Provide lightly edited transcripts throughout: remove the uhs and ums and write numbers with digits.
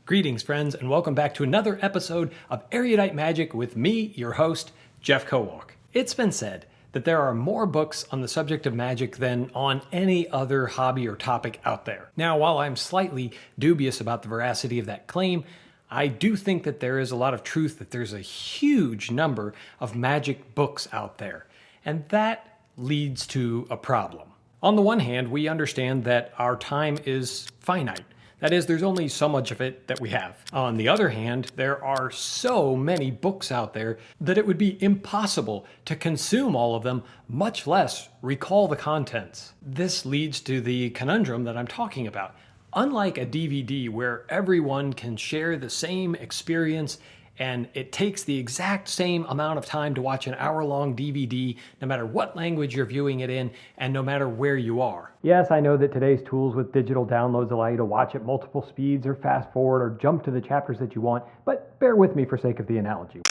Greetings, friends, and welcome back to another episode of Erudite Magic with me, your host, Jeff Kowalk. It's been said that there are more books on the subject of magic than on any other hobby or topic out there. Now, while I'm slightly dubious about the veracity of that claim, I do think that there is a lot of truth that there's a huge number of magic books out there, and that leads to a problem. On the one hand, we understand that our time is finite. That is, there's only so much of it that we have. On the other hand, there are so many books out there that it would be impossible to consume all of them, much less recall the contents. This leads to the conundrum that I'm talking about. Unlike a DVD where everyone can share the same experience and it takes the exact same amount of time to watch an hour-long DVD, no matter what language you're viewing it in, and no matter where you are. Yes, I know that today's tools with digital downloads allow you to watch at multiple speeds or fast forward or jump to the chapters that you want, but bear with me for sake of the analogy.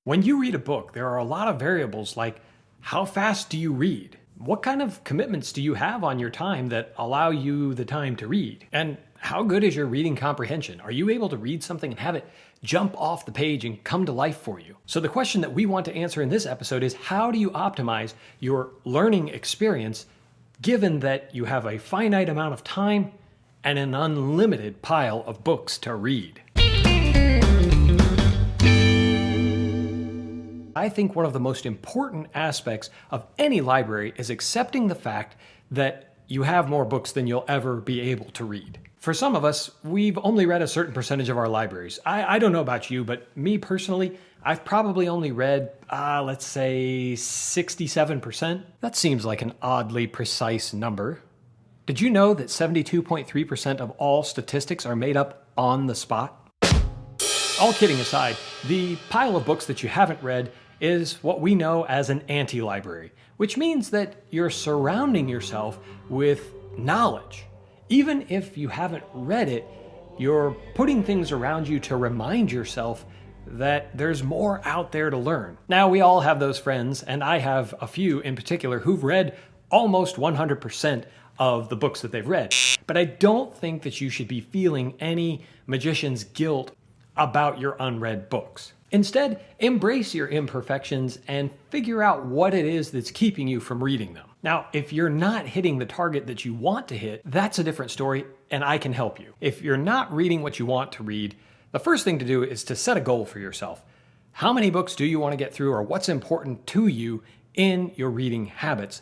When you read a book, there are a lot of variables like how fast do you read? What kind of commitments do you have on your time that allow you the time to read? And how good is your reading comprehension? Are you able to read something and have it jump off the page and come to life for you? So the question that we want to answer in this episode is, how do you optimize your learning experience given that you have a finite amount of time and an unlimited pile of books to read? I think one of the most important aspects of any library is accepting the fact that you have more books than you'll ever be able to read. For some of us, we've only read a certain percentage of our libraries. I don't know about you, but me personally, I've probably only read, let's say 67%. That seems like an oddly precise number. Did you know that 72.3% of all statistics are made up on the spot? All kidding aside, the pile of books that you haven't read is what we know as an anti-library, which means that you're surrounding yourself with knowledge. Even if you haven't read it, you're putting things around you to remind yourself that there's more out there to learn. Now, we all have those friends, and I have a few in particular who've read almost 100% of the books that they've read. But I don't think that you should be feeling any magician's guilt about your unread books. Instead, embrace your imperfections and figure out what it is that's keeping you from reading them. Now, if you're not hitting the target that you want to hit, that's a different story, and I can help you. If you're not reading what you want to read, the first thing to do is to set a goal for yourself. How many books do you want to get through, or what's important to you in your reading habits?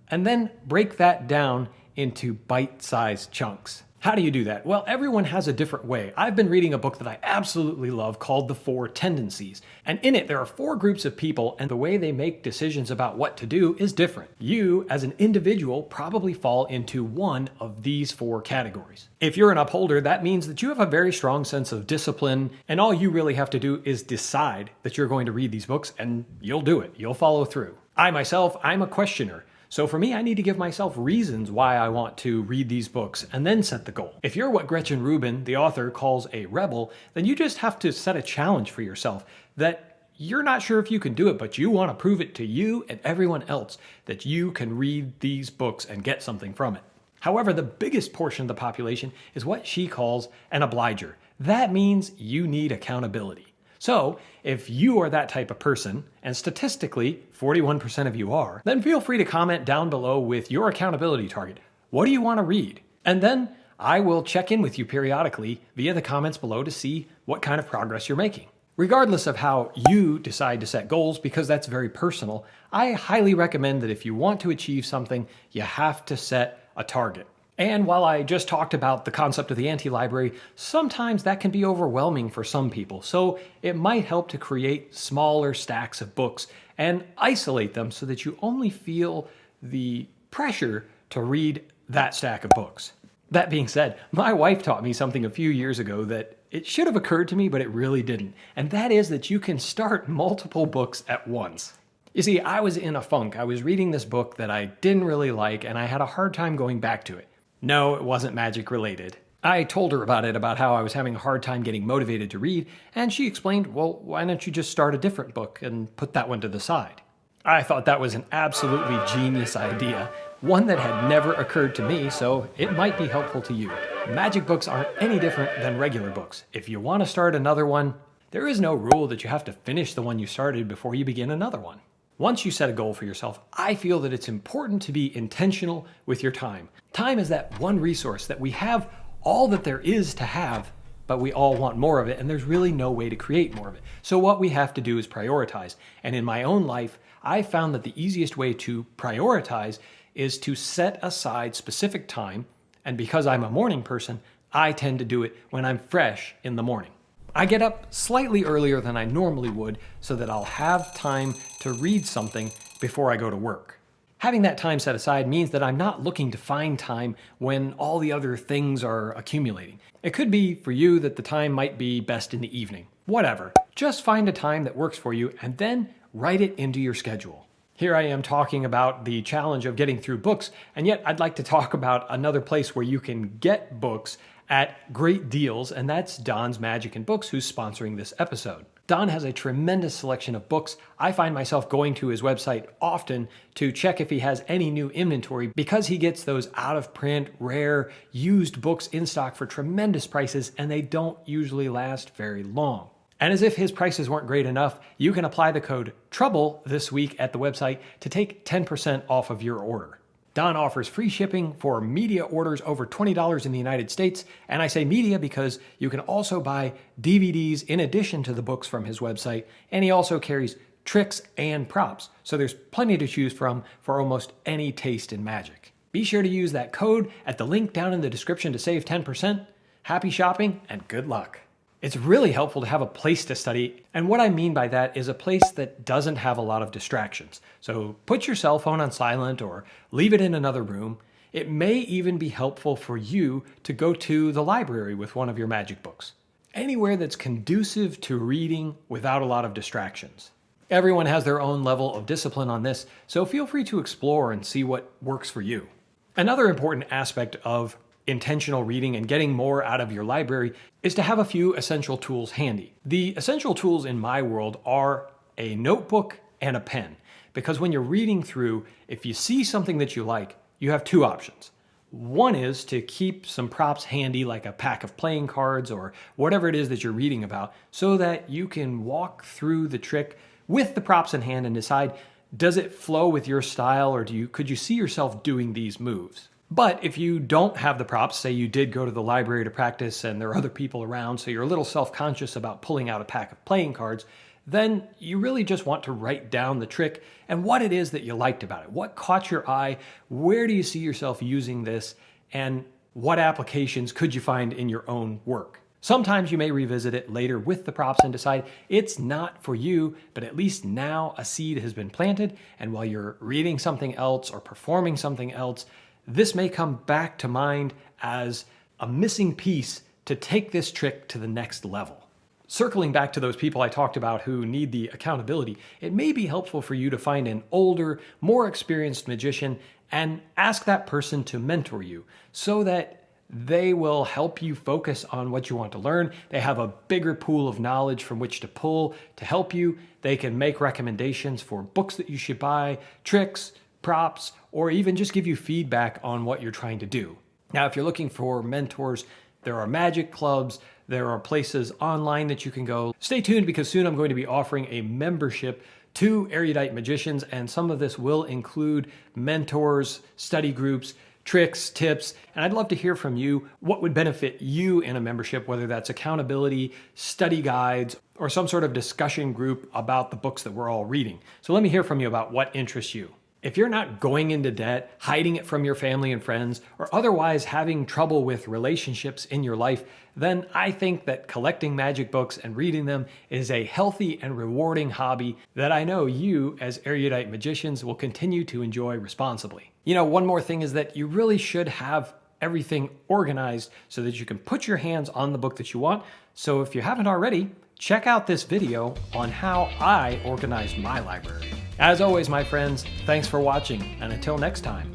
And then break that down into bite-sized chunks. How do you do that? Well, everyone has a different way. I've been reading a book that I absolutely love called The 4 Tendencies. And in it, there are 4 groups of people, and the way they make decisions about what to do is different. You, as an individual, probably fall into one of these 4 categories. If you're an upholder, that means that you have a very strong sense of discipline, and all you really have to do is decide that you're going to read these books, and you'll do it. You'll follow through. I'm a questioner. So for me, I need to give myself reasons why I want to read these books and then set the goal. If you're what Gretchen Rubin, the author, calls a rebel, then you just have to set a challenge for yourself that you're not sure if you can do it, but you want to prove it to you and everyone else that you can read these books and get something from it. However, the biggest portion of the population is what she calls an obliger. That means you need accountability. So, if you are that type of person, and statistically 41% of you are, then feel free to comment down below with your accountability target. What do you want to read? And then I will check in with you periodically via the comments below to see what kind of progress you're making. Regardless of how you decide to set goals, because that's very personal, I highly recommend that if you want to achieve something, you have to set a target. And while I just talked about the concept of the anti-library, sometimes that can be overwhelming for some people. So it might help to create smaller stacks of books and isolate them so that you only feel the pressure to read that stack of books. That being said, my wife taught me something a few years ago that it should have occurred to me, but it really didn't. And that is that you can start multiple books at once. You see, I was in a funk. I was reading this book that I didn't really like, and I had a hard time going back to it. No, it wasn't magic related. I told her about how I was having a hard time getting motivated to read, and she explained, well, why don't you just start a different book and put that one to the side? I thought that was an absolutely genius idea. one that had never occurred to me, so it might be helpful to you. Magic books aren't any different than regular books. If you want to start another one, there is no rule that you have to finish the one you started before you begin another one. Once you set a goal for yourself, I feel that it's important to be intentional with your time. Time is that one resource that we have all that there is to have, but we all want more of it, and there's really no way to create more of it. So what we have to do is prioritize. And in my own life, I found that the easiest way to prioritize is to set aside specific time, and because I'm a morning person, I tend to do it when I'm fresh in the morning. I get up slightly earlier than I normally would so that I'll have time to read something before I go to work. Having that time set aside means that I'm not looking to find time when all the other things are accumulating. It could be for you that the time might be best in the evening. Whatever. Just find a time that works for you and then write it into your schedule. Here I am talking about the challenge of getting through books, and yet I'd like to talk about another place where you can get books at great deals, and that's Don's Magic and Books, who's sponsoring this episode. Don has a tremendous selection of books. I find myself going to his website often to check if he has any new inventory because he gets those out-of-print, rare, used books in stock for tremendous prices, and they don't usually last very long. And as if his prices weren't great enough, you can apply the code TROUBLE this week at the website to take 10% off of your order. Don offers free shipping for media orders over $20 in the United States, and I say media because you can also buy DVDs in addition to the books from his website, and he also carries tricks and props, so there's plenty to choose from for almost any taste in magic. Be sure to use that code at the link down in the description to save 10%. Happy shopping and good luck! It's really helpful to have a place to study, and what I mean by that is a place that doesn't have a lot of distractions. So put your cell phone on silent or leave it in another room. It may even be helpful for you to go to the library with one of your magic books. Anywhere that's conducive to reading without a lot of distractions. Everyone has their own level of discipline on this, so feel free to explore and see what works for you. Another important aspect of intentional reading and getting more out of your library is to have a few essential tools handy. The essential tools in my world are a notebook and a pen, because when you're reading through, if you see something that you like, you have two options. One is to keep some props handy, like a pack of playing cards or whatever it is that you're reading about, so that you can walk through the trick with the props in hand and decide, does it flow with your style, or could you see yourself doing these moves? But if you don't have the props, say you did go to the library to practice and there are other people around, so you're a little self-conscious about pulling out a pack of playing cards, then you really just want to write down the trick and what it is that you liked about it. What caught your eye? Where do you see yourself using this? And what applications could you find in your own work? Sometimes you may revisit it later with the props and decide it's not for you, but at least now a seed has been planted, and while you're reading something else or performing something else, this may come back to mind as a missing piece to take this trick to the next level. Circling back to those people I talked about who need the accountability, it may be helpful for you to find an older, more experienced magician and ask that person to mentor you so that they will help you focus on what you want to learn. They have a bigger pool of knowledge from which to pull to help you. They can make recommendations for books that you should buy, tricks, props, or even just give you feedback on what you're trying to do. Now, if you're looking for mentors, there are magic clubs, there are places online that you can go. Stay tuned because soon I'm going to be offering a membership to Erudite Magicians, and some of this will include mentors, study groups, tricks, tips, and I'd love to hear from you what would benefit you in a membership, whether that's accountability, study guides, or some sort of discussion group about the books that we're all reading. So let me hear from you about what interests you. If you're not going into debt, hiding it from your family and friends, or otherwise having trouble with relationships in your life, then I think that collecting magic books and reading them is a healthy and rewarding hobby that I know you, as Erudite Magicians, will continue to enjoy responsibly. You know, one more thing is that you really should have everything organized so that you can put your hands on the book that you want. So if you haven't already, check out this video on how I organized my library. As always, my friends, thanks for watching, and until next time,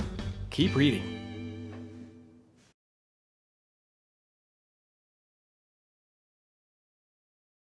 keep reading.